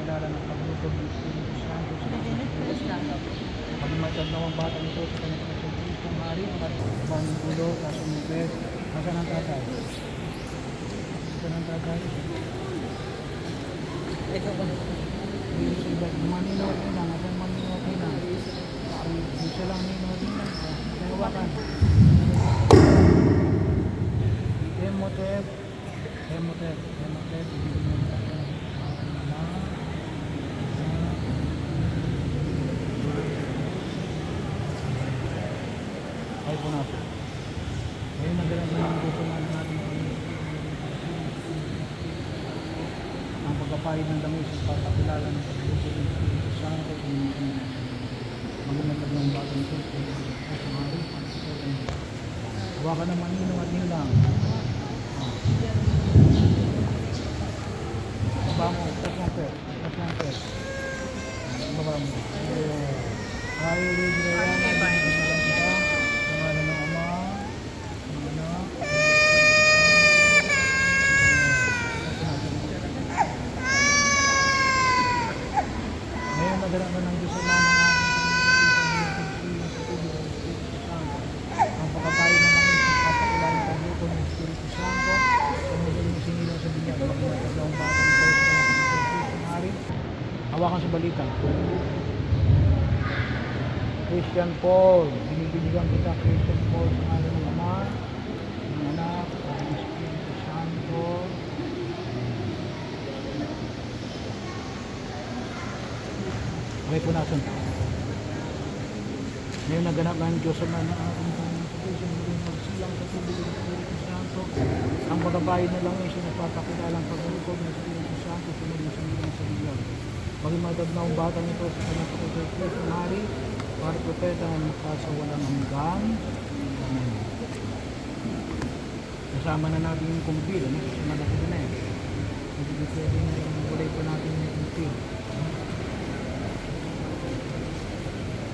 pagpapakilala ng paglubog ng Espiritu Santo sa mga pagmatag na ang bata nito sa kanyang pagkakristo ng hari ang bang ulo, kaso ng pes. Nasaan ang tatay? Nasaan ang tatay? Ito ba? Maninot nila, nasaan maninot nila? Isa lang ninot nila. Hawakan. Emotep, ibigin mo sa akin. Ay po natin. Ngayon nagalang ng gusto natin ang pagkapahid ng langis at pagkakilala ng pagluto ng Espiritu Santo sa mga magandang ng bagong tulpo sa hari. Hawakan ng maninong at nilang. Baba mo, tas lang pet. Baba mo. Ay, pangalan ng Ama, ng Anak, ngayon nagalang ng Diyos na ang pagkatayo ng langis at kapakilala ng pagluto ng Espiritu Santo sa mga sinilang sa binyag magmatag na ang bata ng Diyos sa mga hari. Hawakan sa balita. Christian Paul, binibigyan kita Christian Paul sa ngalan ng Ama, ng Anak, ng Espiritu Santo. Okay po natin. Ngayon naganap ng Diyos sa mga ating pagsilang sa tubig ng Espiritu Santo. Ang pagkabayad na lang ay nagpapakilalang pagulukog ng Espiritu Santo sa mga sinilang sa binyag. Magimatag na ang bata nito sa kanyang pagkakristo ng hari, para propeta ang makasawalang hanggan. Amen. Kasama na natin yung kumpil, ano? Kasi malaki na eh. Hindi pwede na yung kulay pa natin yung kumpil.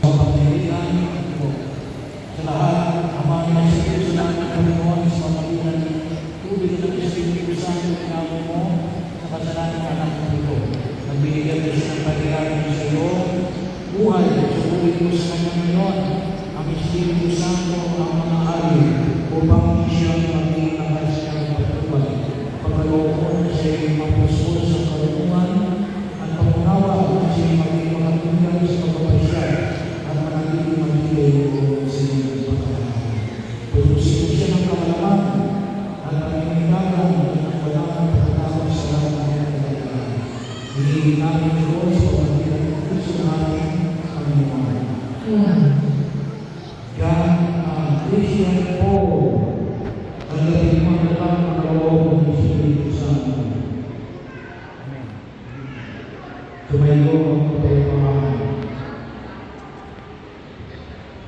Sa pagkirian po, sa lahat, amang ng Espiritu natin ang Panginoon sa pamagitan ng tubig ng Espiritu Santo pinamo mo sa kasalanan ng anak ng ito. Nagbibigyan ka siya ng pagkirahan sa iyo, buhay, subuhin mo sa kanyang ngayon, ang Espiritu Santo ang mga alin upang siyang maging ang siyang pagtubay. Pagkalooban sa iyong mapuspos sa karunungan at pangunawa sa iyong maging makatunggal sa pagpapasyal at manatiling magigay sa iyong pagkakaroon. Pagpusin mo siya ng kamalaman at pagkakitagan ng walang pagkakataon sa lahat ng kanyang kailangan. Hinihin namin ito sa pamagitan ng Kristo na ating Panginoon. Yan ang Christian Paul, ang dating magdakang makaloob ng Espiritu Santo. Amen. Tumayo